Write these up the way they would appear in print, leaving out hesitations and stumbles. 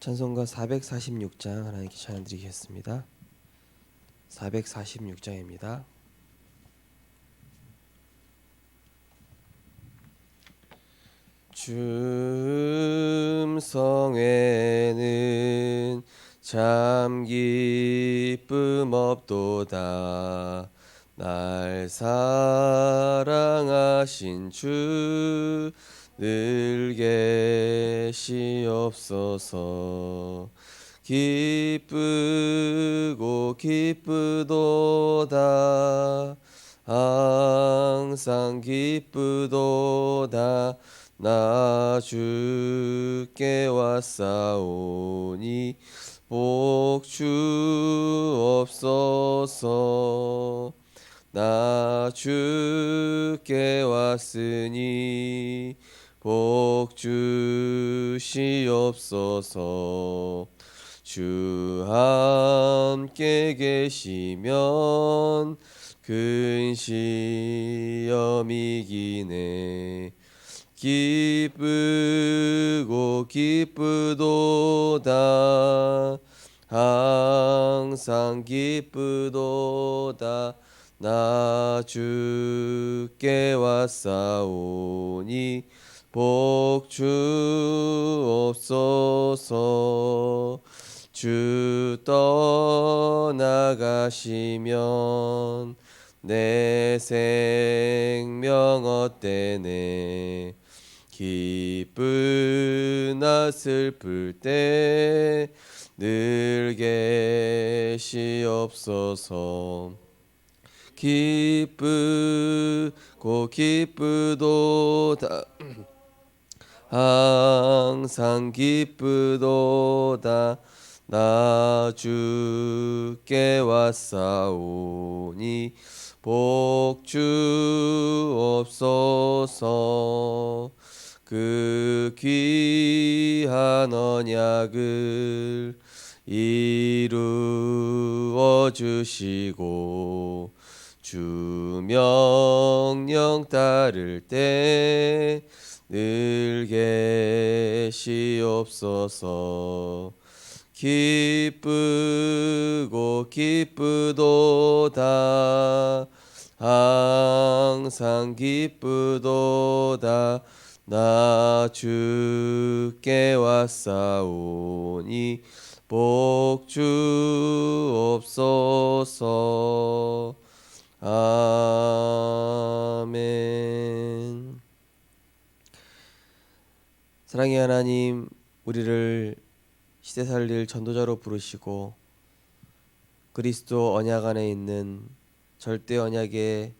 찬송가 446장 하나님께 찬양 드리겠습니다. 446장입니다. 주 음성에는 참 기쁨 없도다. 날 사랑하신 주 늘 계시옵소서. 기쁘고 기쁘도다. 항상 기쁘도다. 나 주께 왔사오니 복 주옵소서. 나 주께 왔으니 복 주시옵소서. 주 함께 계시면 근시험이 이기네. 기쁘고 기쁘도다. 항상 기쁘도다. 나 주께 왔사오니 복 주옵소서. 주 떠나가시면 내 생명 헛되네. 기쁘나 슬플 때 늘 계시옵소서. 기쁘고 기쁘도다. 항상 기쁘도다. 나 주께 왔사오니 복 주옵소서. 그 귀한 언약을 이루어 주시고 주 명령 따를 때 늘 계시옵소서. 기쁘고 기쁘도다. 항상 기쁘도다. 나 주께 왔사오니 복 주옵소서. 아멘. 사랑의 하나님, 우리를 시대 살릴 전도자로 부르시고 그리스도 언약 안에 있는 절대 언약의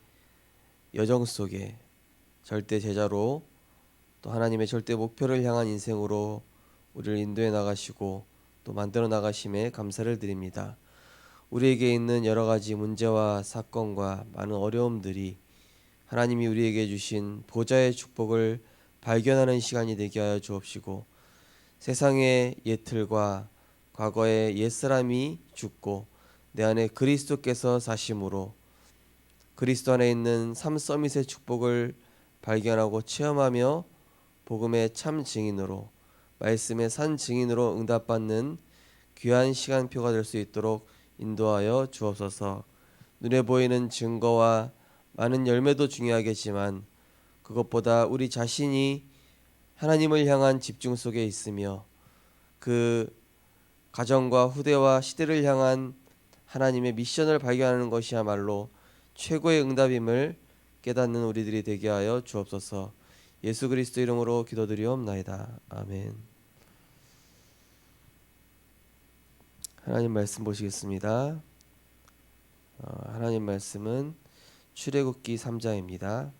여정 속에 절대 제자로 또 하나님의 절대 목표를 향한 인생으로 우리를 인도해 나가시고 또 만들어 나가심에 감사를 드립니다. 우리에게 있는 여러 가지 문제와 사건과 많은 어려움들이 하나님이 우리에게 주신 보좌의 축복을 발견하는 시간이 되게 하여 주옵시고, 세상의 옛틀과 과거의 옛사람이 죽고 내 안에 그리스도께서 사심으로 그리스도 안에 있는 삶 서밋의 축복을 발견하고 체험하며 복음의 참 증인으로, 말씀의 산 증인으로 응답받는 귀한 시간표가 될 수 있도록 인도하여 주옵소서. 눈에 보이는 증거와 많은 열매도 중요하겠지만 그것보다 우리 자신이 하나님을 향한 집중 속에 있으며 그 가정과 후대와 시대를 향한 하나님의 미션을 발견하는 것이야말로 최고의 응답임을 깨닫는 우리들이 되게 하여 주옵소서. 예수 그리스도 이름으로 기도드리옵나이다. 아멘. 하나님 말씀 보시겠습니다. 하나님 말씀은 출애굽기 3장입니다.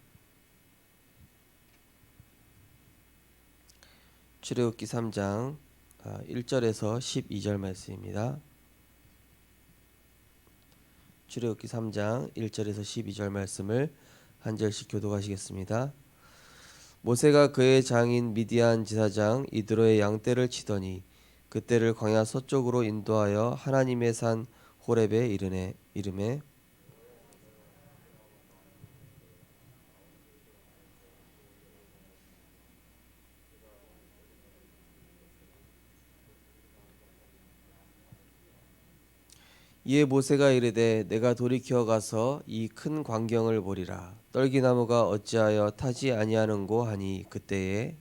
출애굽기 3장 1절에서 12절 말씀입니다. 출애굽기 3장 1절에서 12절 말씀을 한 절씩 교독하시겠습니다. 모세가 그의 장인 미디안 지사장 이드로의 양떼를 치더니 그떼를 광야 서쪽으로 인도하여 하나님의 산 호렙에 이르매 이에 모세가 이르되 내가 돌이켜 가서 이 큰 광경을 보리라. 떨기나무가 어찌하여 타지 아니하는고 하니 그때에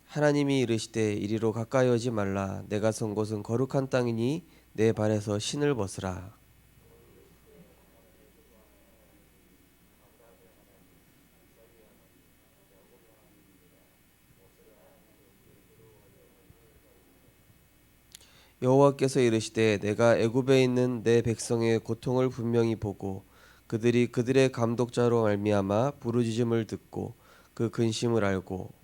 하나님이 이르시되 이리로 가까이 오지 말라. 내가 선 곳은 거룩한 땅이니 내 발에서 신을 벗으라. 여호와께서 이르시되 내가 애굽에 있는 내 백성의 고통을 분명히 보고 그들이 그들의 감독자로 말미암아 부르짖음을 듣고 그 근심을 알고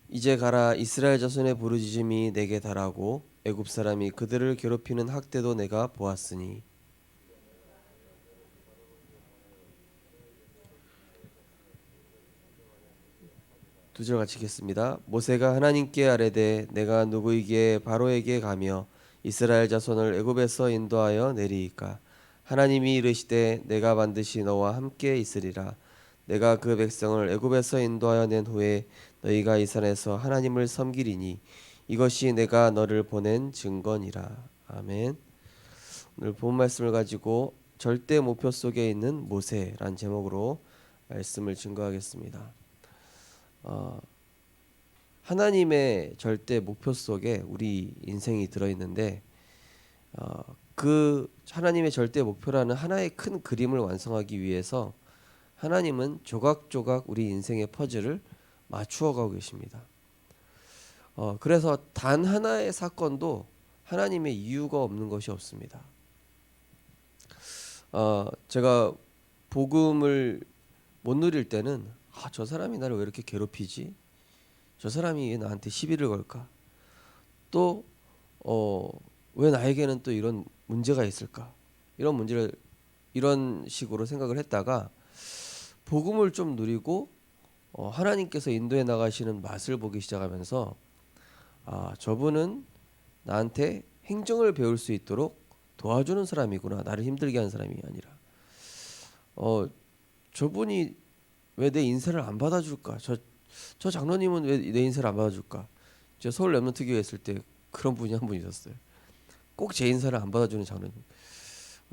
이제 가라. 이스라엘 자손의 부르짖음이 내게 달하고 애굽 사람이 그들을 괴롭히는 학대도 내가 보았으니. 두 절 같이 읽겠습니다. 모세가 하나님께 아뢰되 내가 누구이기에 바로에게 가며 이스라엘 자손을 애굽에서 인도하여 내리이까. 하나님이 이르시되 내가 반드시 너와 함께 있으리라. 내가 그 백성을 애굽에서 인도하여 낸 후에 너희가 이 산에서 하나님을 섬기리니 이것이 내가 너를 보낸 증거니라. 아멘. 오늘 본 말씀을 가지고 절대 목표 속에 있는 모세란 제목으로 말씀을 증거하겠습니다. 하나님의 절대 목표 속에 우리 인생이 들어있는데 그 하나님의 절대 목표라는 하나의 큰 그림을 완성하기 위해서 하나님은 조각조각 우리 인생의 퍼즐을 맞추어 가고 계십니다. 그래서 단 하나의 사건도 하나님의 이유가 없는 것이 없습니다. 제가 복음을 못 누릴 때는 저 사람이 나를 왜 이렇게 괴롭히지? 저 사람이 왜 나한테 시비를 걸까? 또 왜 나에게는 또 이런 문제가 있을까? 이런 문제를 이런 식으로 생각을 했다가 복음을 좀 누리고 하나님께서 인도해 나가시는 맛을 보기 시작하면서 저분은 나한테 행정을 배울 수 있도록 도와주는 사람이구나. 나를 힘들게 하는 사람이 아니라 저분이 왜 내 인사를 안 받아줄까? 저 장로님은 왜 내 인사를 안 받아줄까? 제가 서울 렘넌트 교회 있을 때 그런 분이 한 분 있었어요. 꼭 제 인사를 안 받아주는 장로님.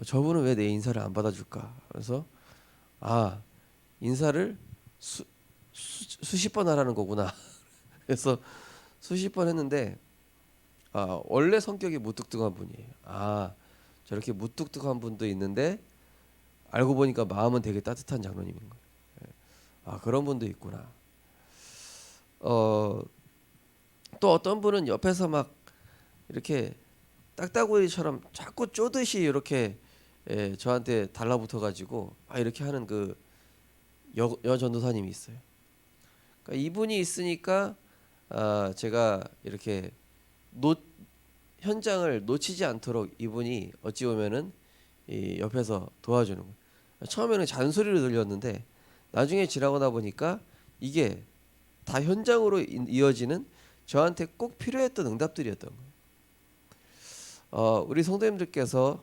저분은 왜 내 인사를 안 받아줄까? 그래서 인사를 수십 번 하라는 거구나. 그래서 수십 번 했는데 원래 성격이 무뚝뚝한 분이에요. 저렇게 무뚝뚝한 분도 있는데 알고 보니까 마음은 되게 따뜻한 장로님인 거예요. 그런 분도 있구나. 또 어떤 분은 옆에서 막 이렇게 딱따구리처럼 자꾸 쪼듯이 이렇게 저한테 달라붙어 가지고 이렇게 하는 그 여 전도사님이 있어요. 그러니까 이분이 있으니까 제가 이렇게 현장을 놓치지 않도록 이분이 어찌 보면은 이 옆에서 도와주는 거예요. 처음에는 잔소리로 들렸는데 나중에 지나고나 보니까 이게 다 현장으로 이어지는 저한테 꼭 필요했던 응답들이었던 거예요. 우리 성도님들께서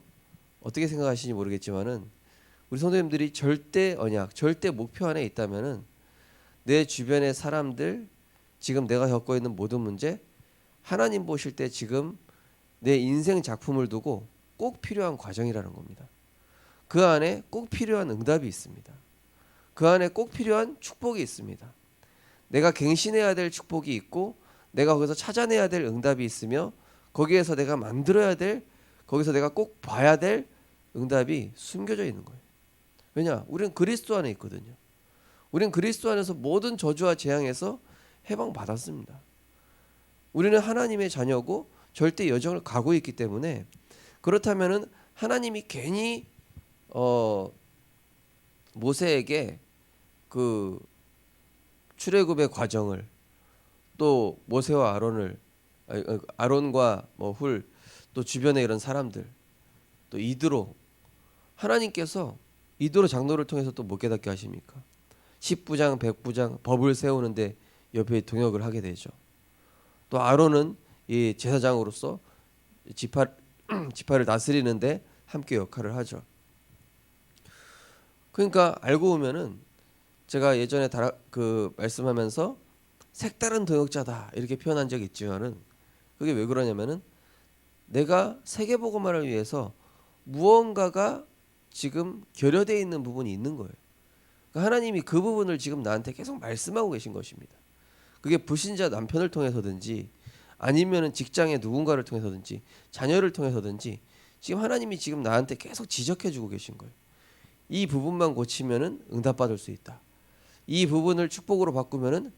어떻게 생각하시는지 모르겠지만은 우리 성도님들이 절대 언약, 절대 목표 안에 있다면은 내 주변의 사람들, 지금 내가 겪고 있는 모든 문제, 하나님 보실 때 지금 내 인생 작품을 두고 꼭 필요한 과정이라는 겁니다. 그 안에 꼭 필요한 응답이 있습니다. 그 안에 꼭 필요한 축복이 있습니다. 내가 갱신해야 될 축복이 있고 내가 거기서 찾아내야 될 응답이 있으며 거기에서 내가 만들어야 될, 거기서 내가 꼭 봐야 될 응답이 숨겨져 있는 거예요. 왜냐? 우리는 그리스도 안에 있거든요. 우리는 그리스도 안에서 모든 저주와 재앙에서 해방받았습니다. 우리는 하나님의 자녀고 절대 여정을 가고 있기 때문에 그렇다면은 하나님이 괜히 모세에게 그 출애굽의 과정을 또 모세와 아론과 훌 또 주변의 이런 사람들 또 이드로, 하나님께서 이드로 장로를 통해서 또 못 깨닫게 하십니까? 10부장, 100부장 법을 세우는데 옆에 동역을 하게 되죠. 또 아론은 이 제사장으로서 지파를 다스리는데 함께 역할을 하죠. 그러니까 알고 보면은 제가 예전에 말씀하면서 색다른 동역자다 이렇게 표현한 적이 있지만은 그게 왜 그러냐면은 내가 세계복음화를 위해서 무언가가 지금 결여되어 있는 부분이 있는 거예요. 그러니까 하나님이 그 부분을 지금 나한테 계속 말씀하고 계신 것입니다. 그게 불신자 남편을 통해서든지 아니면은 직장의 누군가를 통해서든지 자녀를 통해서든지 지금 하나님이 지금 나한테 계속 지적해주고 계신 거예요. 이 부분만 고치면은 응답받을 수 있다. 이 부분을 축복으로 바꾸면은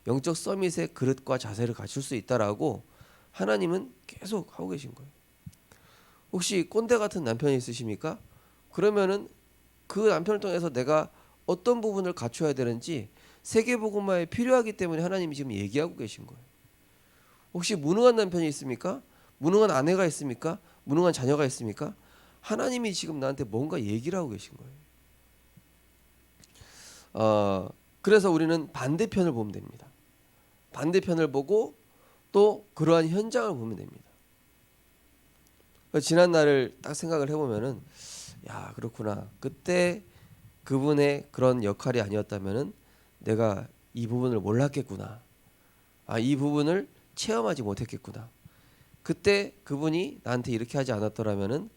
영적 서밋의 그릇과 자세를 갖출 수 있다라고 하나님은 계속 하고 계신 거예요. 혹시 꼰대 같은 남편이 있으십니까? 그러면은 그 남편을 통해서 내가 어떤 부분을 갖춰야 되는지 세계복음화에 필요하기 때문에 하나님이 지금 얘기하고 계신 거예요. 혹시 무능한 남편이 있습니까? 무능한 아내가 있습니까? 무능한 자녀가 있습니까? 하나님이 지금 나한테 뭔가 얘기를 하고 계신 거예요. 그래서 우리는 반대편을 보면 됩니다. 반대편을 보고 또 그러한 현장을 보면 됩니다. 지난 날을 딱 생각을 해보면은 야 그렇구나. 그때 그분의 그런 역할이 아니었다면은 내가 이 부분을 몰랐겠구나. 이 부분을 체험하지 못했겠구나. 그때 그분이 나한테 이렇게 하지 않았더라면은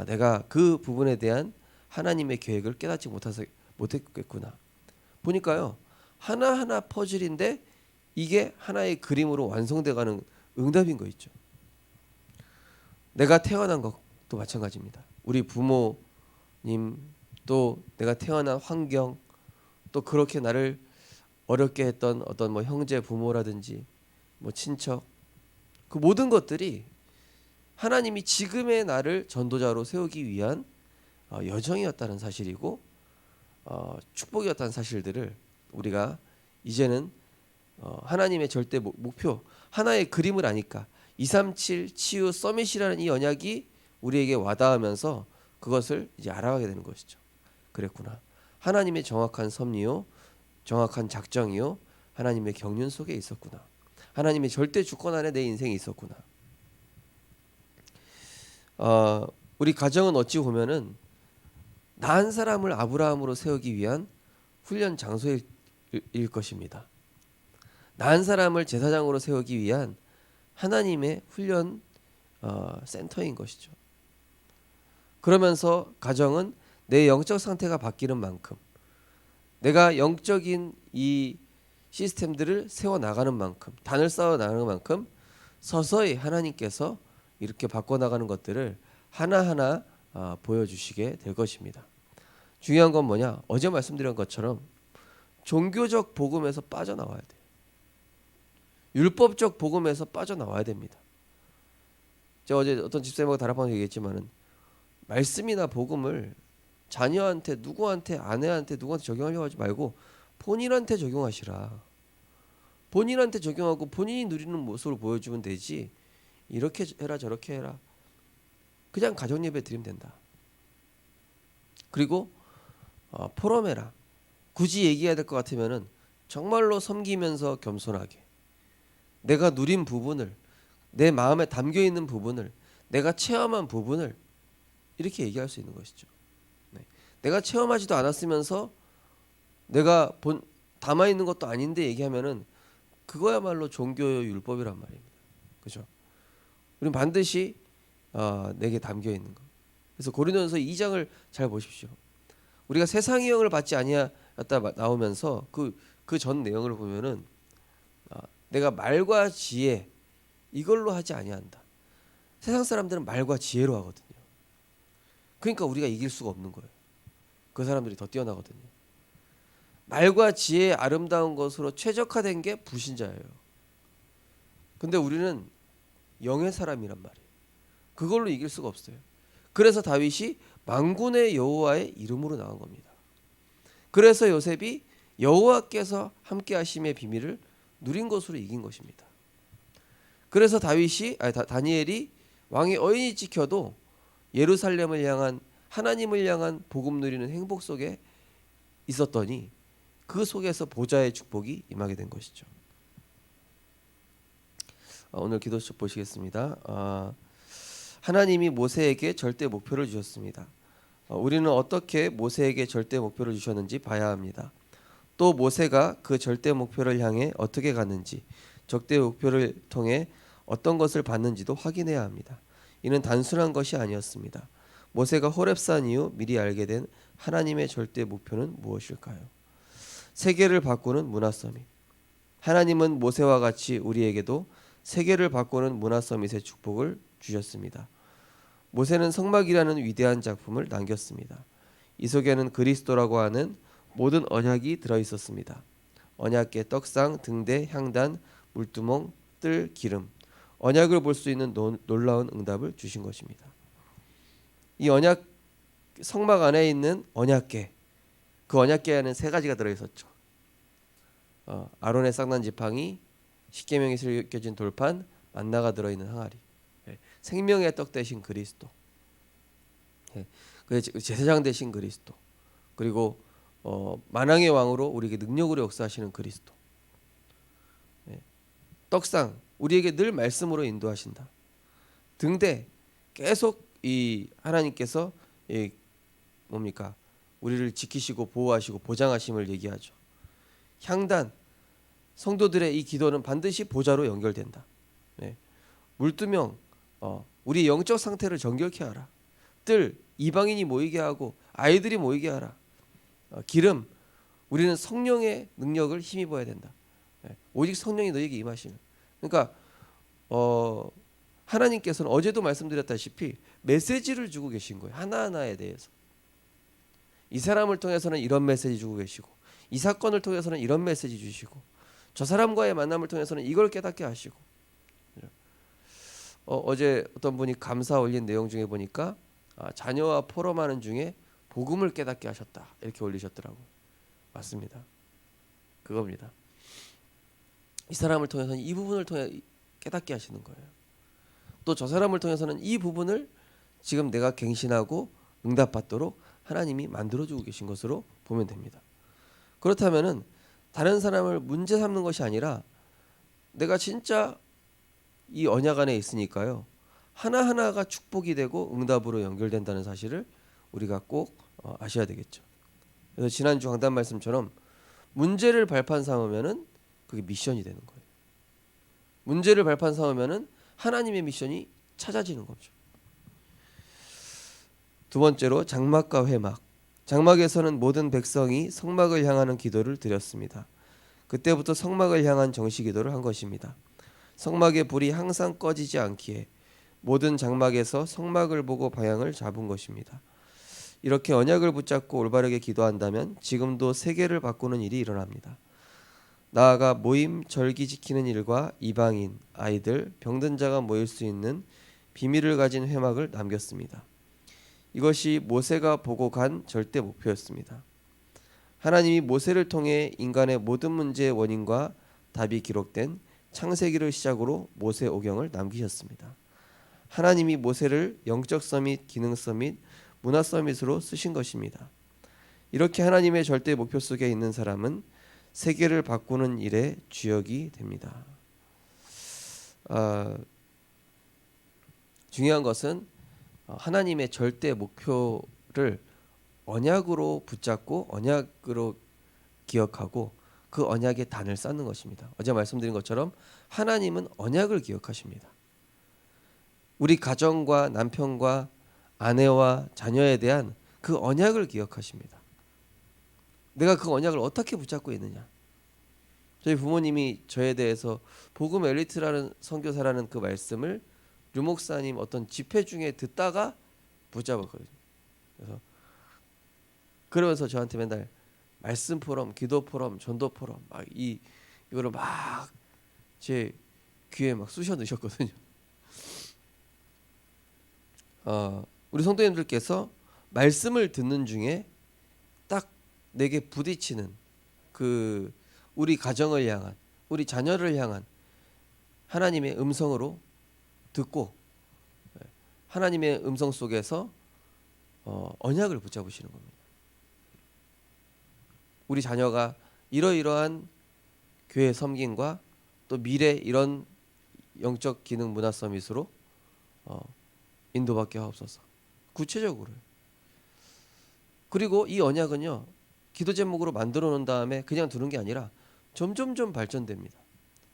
내가 그 부분에 대한 하나님의 계획을 깨닫지 못했겠구나. 보니까요 하나하나 퍼즐인데 이게 하나의 그림으로 완성돼가는 응답인 거 있죠. 내가 태어난 것도 마찬가지입니다. 우리 부모님 또 내가 태어난 환경 또 그렇게 나를 어렵게 했던 어떤 뭐 형제 부모라든지 뭐 친척 그 모든 것들이 하나님이 지금의 나를 전도자로 세우기 위한 여정이었다는 사실이고 축복이었다는 사실들을 우리가 이제는 하나님의 절대 목표 하나의 그림을 아니까 237 치유 서밋이라는 이 언약이 우리에게 와닿으면서 그것을 이제 알아가게 되는 것이죠. 그랬구나. 하나님의 정확한 섭리요, 정확한 작정이요, 하나님의 경륜 속에 있었구나. 하나님의 절대 주권 안에 내 인생이 있었구나. 우리 가정은 어찌 보면은 나 한 사람을 아브라함으로 세우기 위한 훈련 장소일 것입니다. 나 한 사람을 제사장으로 세우기 위한 하나님의 훈련 센터인 것이죠. 그러면서 가정은 내 영적 상태가 바뀌는 만큼 내가 영적인 이 시스템들을 세워 나가는 만큼 단을 쌓아 나가는 만큼 서서히 하나님께서 이렇게 바꿔 나가는 것들을 하나하나 보여주시게 될 것입니다. 중요한 건 뭐냐? 어제 말씀드린 것처럼 종교적 복음에서 빠져나와야 돼요. 율법적 복음에서 빠져나와야 됩니다. 제가 어제 어떤 집사님하고 다락방에서 얘기했지만은 말씀이나 복음을 자녀한테 누구한테 아내한테 누구한테 적용하려고 하지 말고 본인한테 적용하시라. 본인한테 적용하고 본인이 누리는 모습을 보여주면 되지 이렇게 해라 저렇게 해라 그냥 가정예배 드리면 된다. 그리고 포럼해라. 굳이 얘기해야 될 것 같으면은 정말로 섬기면서 겸손하게 내가 누린 부분을 내 마음에 담겨있는 부분을 내가 체험한 부분을 이렇게 얘기할 수 있는 것이죠. 네. 내가 체험하지도 않았으면서 내가 담아있는 것도 아닌데 얘기하면은 그거야말로 종교의 율법이란 말입니다. 그렇죠? 우리는 반드시 내게 담겨있는 것. 그래서 고린도전서 2장을 잘 보십시오. 우리가 세상의 영을 받지 아니하였다 나오면서 그 전 내용을 보면은 내가 말과 지혜 이걸로 하지 아니한다. 세상 사람들은 말과 지혜로 하거든요. 그러니까 우리가 이길 수가 없는 거예요. 그 사람들이 더 뛰어나거든요. 말과 지혜의 아름다운 것으로 최적화된 게 불신자예요. 근데 우리는 영의 사람이란 말이에요. 그걸로 이길 수가 없어요. 그래서 다윗이 만군의 여호와의 이름으로 나온 겁니다. 그래서 요셉이 여호와께서 함께 하심의 비밀을 누린 것으로 이긴 것입니다. 그래서 다니엘이 왕의 어인이 찍혀도 예루살렘을 향한 하나님을 향한 복음 누리는 행복 속에 있었더니 그 속에서 보좌의 축복이 임하게 된 것이죠. 오늘 기도식 보시겠습니다. 하나님이 모세에게 절대 목표를 주셨습니다. 우리는 어떻게 모세에게 절대 목표를 주셨는지 봐야 합니다. 또 모세가 그 절대 목표를 향해 어떻게 갔는지, 절대 목표를 통해 어떤 것을 받는지도 확인해야 합니다. 이는 단순한 것이 아니었습니다. 모세가 호렙산 이후 미리 알게 된 하나님의 절대 목표는 무엇일까요? 세계를 바꾸는 문화 서밋. 하나님은 모세와 같이 우리에게도 세계를 바꾸는 문화 서밋의 축복을 주셨습니다. 모세는 성막이라는 위대한 작품을 남겼습니다. 이 속에는 그리스도라고 하는 모든 언약이 들어 있었습니다. 언약계, 떡상, 등대, 향단, 물두멍, 뜰, 기름. 언약을 볼 수 있는 놀라운 응답을 주신 것입니다. 이 언약 성막 안에 있는 언약계, 그 언약계 안에는 세 가지가 들어 있었죠. 아론의 쌍난 지팡이, 십계명이 새겨진 돌판, 만나가 들어 있는 항아리. 생명의 떡 대신 그리스도. 제사장 대신 그리스도. 그리고 만왕의 왕으로 우리에게 능력으로 역사하시는 그리스도. 떡상, 우리에게 늘 말씀으로 인도하신다. 등대, 계속 이 하나님께서 뭡니까? 우리를 지키시고 보호하시고 보장하심을 얘기하죠. 향단, 성도들의 이 기도는 반드시 보좌로 연결된다. 물두명, 우리 영적 상태를 정결케 하라. 뜰, 이방인이 모이게 하고 아이들이 모이게 하라. 기름, 우리는 성령의 능력을 힘입어야 된다. 오직 성령이 너에게 임하시면. 그러니까 하나님께서는 어제도 말씀드렸다시피 메시지를 주고 계신 거예요. 하나하나에 대해서. 이 사람을 통해서는 이런 메시지 주고 계시고, 이 사건을 통해서는 이런 메시지 주시고, 저 사람과의 만남을 통해서는 이걸 깨닫게 하시고. 어제 어떤 분이 감사 올린 내용 중에 보니까 자녀와 포럼하는 중에 복음을 깨닫게 하셨다, 이렇게 올리셨더라고요. 맞습니다. 그겁니다. 이 사람을 통해서는 이 부분을 통해 깨닫게 하시는 거예요. 또 저 사람을 통해서는 이 부분을 지금 내가 갱신하고 응답받도록 하나님이 만들어주고 계신 것으로 보면 됩니다. 그렇다면은 다른 사람을 문제 삼는 것이 아니라 내가 진짜 이 언약 안에 있으니까요, 하나하나가 축복이 되고 응답으로 연결된다는 사실을 우리가 꼭 아셔야 되겠죠. 그래서 지난주 강단 말씀처럼 문제를 발판 삼으면은 그게 미션이 되는 거예요. 문제를 발판 삼으면은 하나님의 미션이 찾아지는 거죠. 두 번째로 장막과 회막. 장막에서는 모든 백성이 성막을 향하는 기도를 드렸습니다. 그때부터 성막을 향한 정식 기도를 한 것입니다. 성막의 불이 항상 꺼지지 않기에 모든 장막에서 성막을 보고 방향을 잡은 것입니다. 이렇게 언약을 붙잡고 올바르게 기도한다면 지금도 세계를 바꾸는 일이 일어납니다. 나아가 모임, 절기 지키는 일과 이방인, 아이들, 병든 자가 모일 수 있는 비밀을 가진 회막을 남겼습니다. 이것이 모세가 보고 간 절대 목표였습니다. 하나님이 모세를 통해 인간의 모든 문제의 원인과 답이 기록된 창세기를 시작으로 모세 오경을 남기셨습니다. 하나님이 모세를 영적 서밋, 기능 서밋, 문화 서밋으로 쓰신 것입니다. 이렇게 하나님의 절대 목표 속에 있는 사람은 세계를 바꾸는 일의 주역이 됩니다. 중요한 것은 하나님의 절대 목표를 언약으로 붙잡고 언약으로 기억하고 그 언약의 단을 쌓는 것입니다. 어제 말씀드린 것처럼 하나님은 언약을 기억하십니다. 우리 가정과 남편과 아내와 자녀에 대한 그 언약을 기억하십니다. 내가 그 언약을 어떻게 붙잡고 있느냐. 저희 부모님이 저에 대해서 복음 엘리트라는 선교사라는 그 말씀을 류 목사님 어떤 집회 중에 듣다가 붙잡았거든요. 그러면서 저한테 맨날 말씀 포럼, 기도 포럼, 전도 포럼 막 이거를 막 제 귀에 막 쑤셔 넣으셨거든요. 우리 성도님들께서 말씀을 듣는 중에 딱 내게 부딪히는 그 우리 가정을 향한, 우리 자녀를 향한 하나님의 음성으로 듣고 하나님의 음성 속에서 언약을 붙잡으시는 겁니다. 우리 자녀가 이러이러한 교회 섬김과 또 미래 이런 영적 기능 문화 서밋으로 인도받게 하옵소서. 구체적으로요. 그리고 이 언약은요, 기도 제목으로 만들어 놓은 다음에 그냥 두는 게 아니라 점점점 발전됩니다.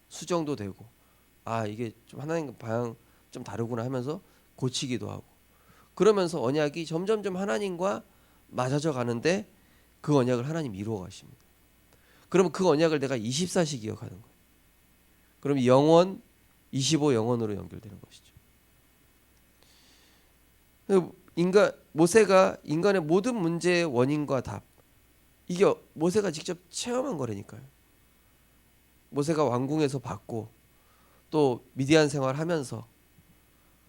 수정도 되고, 아 이게 좀 하나님 방향 좀 다르구나 하면서 고치기도 하고, 그러면서 언약이 점점점 하나님과 맞아져 가는데 그 언약을 하나님 이루어 가십니다. 그러면 그 언약을 내가 24시 기억하는 거예요. 그럼 영원 25 영원으로 연결되는 것이죠. 모세가 인간의 모든 문제의 원인과 답, 이게 모세가 직접 체험한 거라니까요. 모세가 왕궁에서 받고 또 미디안 생활하면서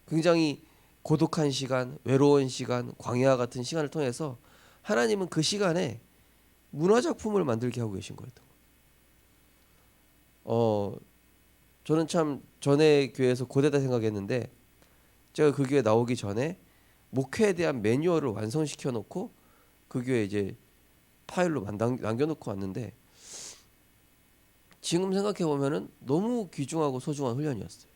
굉장히 고독한 시간, 외로운 시간, 광야 같은 시간을 통해서 하나님은 그 시간에 문화작품을 만들게 하고 계신 거였던 거예요. 저는 참 전에 교회에서 고되다 생각했는데, 제가 그 교회 나오기 전에 목회에 대한 매뉴얼을 완성시켜 놓고 그 교회 이제 파일로 남겨놓고 왔는데, 지금 생각해 보면은 너무 귀중하고 소중한 훈련이었어요.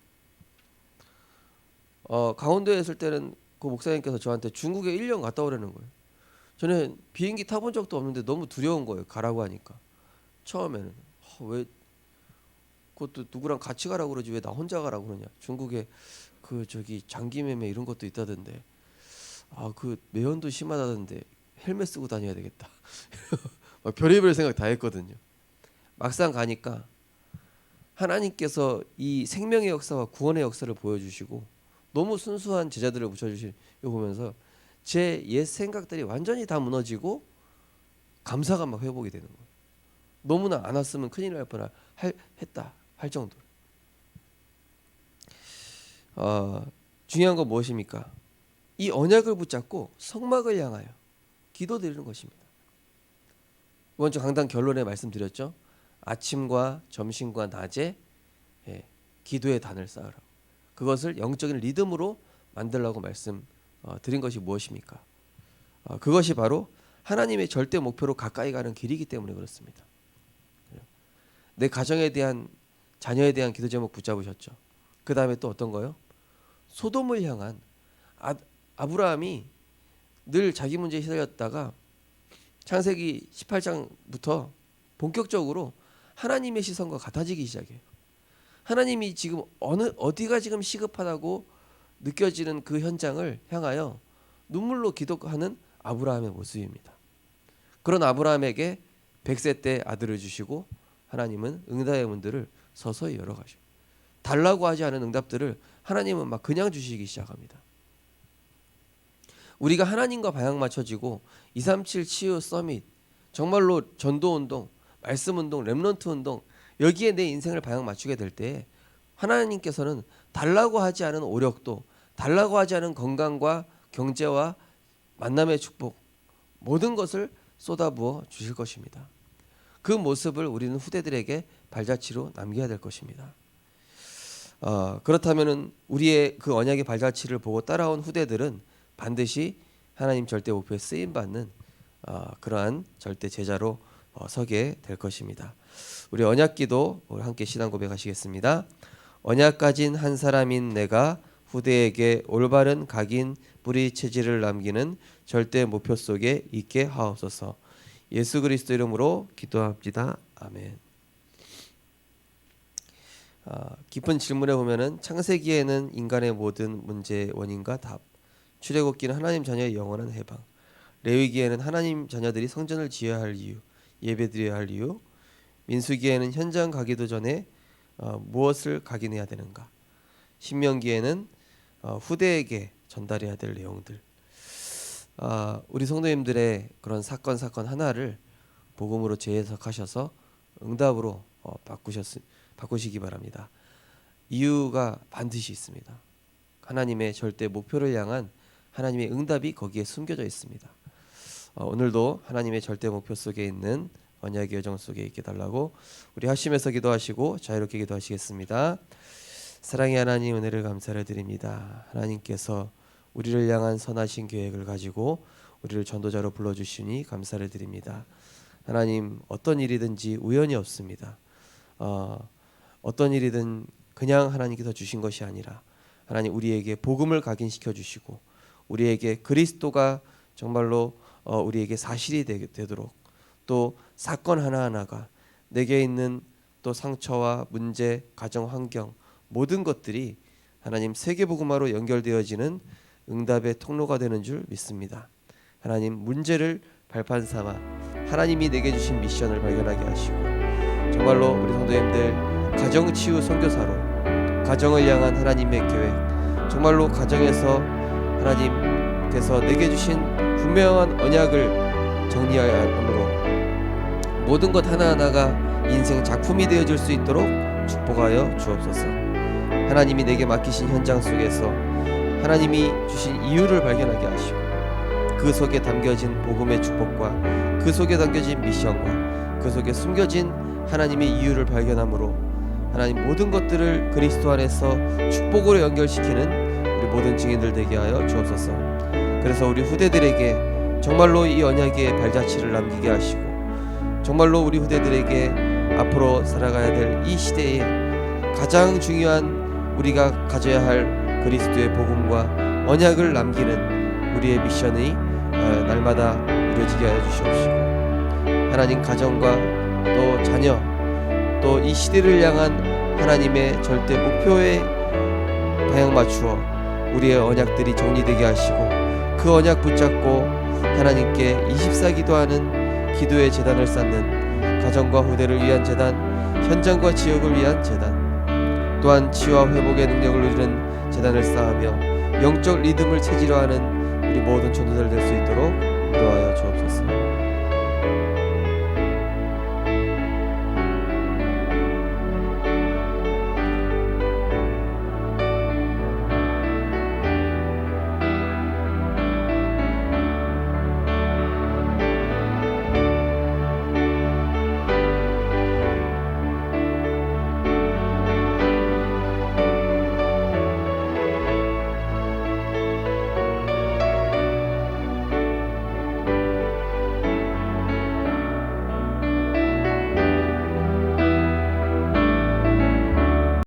강원도에 있을 때는 그 목사님께서 저한테 중국에 1년 갔다 오라는 거예요. 저는 비행기 타본 적도 없는데 너무 두려운 거예요. 가라고 하니까. 처음에는 왜 그것도 누구랑 같이 가라고 그러지 왜 나 혼자 가라고 그러냐. 중국에 그 저기 장기매매 이런 것도 있다던데, 그 매연도 심하다던데 헬멧 쓰고 다녀야 되겠다. 막 별의별 생각 다 했거든요. 막상 가니까 하나님께서 이 생명의 역사와 구원의 역사를 보여주시고 너무 순수한 제자들을 붙여주신 이거 보면서 제 옛 생각들이 완전히 다 무너지고 감사가 막 회복이 되는 거예요. 너무나 안 왔으면 큰일 날 뻔 했다 할 정도로. 중요한 건 무엇입니까? 이 언약을 붙잡고 성막을 향하여 기도드리는 것입니다. 이번 주 강단 결론에 말씀드렸죠. 아침과 점심과 낮에 기도의 단을 쌓으라고. 그것을 영적인 리듬으로 만들라고 말씀 드린 것이 무엇입니까? 그것이 바로 하나님의 절대 목표로 가까이 가는 길이기 때문에 그렇습니다. 내 가정에 대한, 자녀에 대한 기도 제목 붙잡으셨죠. 그 다음에 또 어떤 거요? 소돔을 향한, 아브라함이 늘 자기 문제에 휘둘렸다가 창세기 18장부터 본격적으로 하나님의 시선과 같아지기 시작해요. 하나님이 지금 어디가 지금 시급하다고 느껴지는 그 현장을 향하여 눈물로 기도하는 아브라함의 모습입니다. 그런 아브라함에게 100세 때 아들을 주시고 하나님은 응답의 문들을 서서히 열어가시고, 달라고 하지 않은 응답들을 하나님은 막 그냥 주시기 시작합니다. 우리가 하나님과 방향 맞춰지고 237 치유 서밋, 정말로 전도운동, 말씀운동, 렘넌트 운동, 여기에 내 인생을 방향 맞추게 될 때 하나님께서는 달라고 하지 않은 오력도, 달라고 하지 않은 건강과 경제와 만남의 축복, 모든 것을 쏟아부어 주실 것입니다. 그 모습을 우리는 후대들에게 발자취로 남겨야 될 것입니다. 그렇다면 우리의 그 언약의 발자취를 보고 따라온 후대들은 반드시 하나님 절대 목표에 쓰임받는 그러한 절대 제자로 서게 될 것입니다. 우리 언약기도 함께 신앙 고백하시겠습니다. 언약 가진 한 사람인 내가 후대에게 올바른 각인 뿌리 체질을 남기는 절대 목표 속에 있게 하옵소서. 예수 그리스도 이름으로 기도합니다. 아멘. 깊은 질문에 보면은 창세기에는 인간의 모든 문제의 원인과 답, 출애굽기는 하나님 자녀의 영원한 해방, 레위기에는 하나님 자녀들이 성전을 지어야 할 이유, 예배드려야 할 이유, 민수기에는 현장 가기도 전에 무엇을 각인해야 되는가, 신명기에는 후대에게 전달해야 될 내용들, 우리 성도님들의 그런 사건 하나를 복음으로 재해석하셔서 응답으로 바꾸시기 바랍니다. 이유가 반드시 있습니다. 하나님의 절대 목표를 향한 하나님의 응답이 거기에 숨겨져 있습니다. 오늘도 하나님의 절대 목표 속에 있는 언약의 여정 속에 있게 달라고 우리 하심에서 기도하시고 자유롭게 기도하시겠습니다. 사랑의 하나님, 은혜를 감사를 드립니다. 하나님께서 우리를 향한 선하신 계획을 가지고 우리를 전도자로 불러주시니 감사를 드립니다. 하나님, 어떤 일이든지 우연이 없습니다. 어떤 일이든 그냥 하나님께서 주신 것이 아니라 하나님 우리에게 복음을 각인시켜 주시고 우리에게 그리스도가 정말로 우리에게 사실이 되도록, 또 사건 하나하나가 내게 있는 또 상처와 문제, 가정 환경 모든 것들이 하나님 세계복음화로 연결되어지는 응답의 통로가 되는 줄 믿습니다. 하나님, 문제를 발판 삼아 하나님이 내게 주신 미션을 발견하게 하시고 정말로 우리 성도님들 가정치유 선교사로 가정을 향한 하나님의 계획, 정말로 가정에서 하나님께서 내게 주신 분명한 언약을 정리함으로 모든 것 하나하나가 인생 작품이 되어질 수 있도록 축복하여 주옵소서. 하나님이 내게 맡기신 현장 속에서 하나님이 주신 이유를 발견하게 하시고 그 속에 담겨진 복음의 축복과 그 속에 담겨진 미션과 그 속에 숨겨진 하나님의 이유를 발견함으로 하나님 모든 것들을 그리스도 안에서 축복으로 연결시키는 우리 모든 증인들 되게 하여 주옵소서. 그래서 우리 후대들에게 정말로 이 언약의 발자취를 남기게 하시고 정말로 우리 후대들에게 앞으로 살아가야 될 이 시대에 가장 중요한 우리가 가져야 할 그리스도의 복음과 언약을 남기는 우리의 미션이 날마다 이루어지게 하여 주시옵시고 하나님, 가정과 또 자녀 또 이 시대를 향한 하나님의 절대 목표에 방향 맞추어 우리의 언약들이 정리되게 하시고 그 언약 붙잡고 하나님께 24기도하는 기도의 제단을 쌓는 가정과 후대를 위한 제단, 현장과 지역을 위한 제단, 또한 치유와 회복의 능력을 누리는 제단을 쌓으며 영적 리듬을 체질화하는 우리 모든 전도자들 될 수 있도록 인도하여 주옵소서.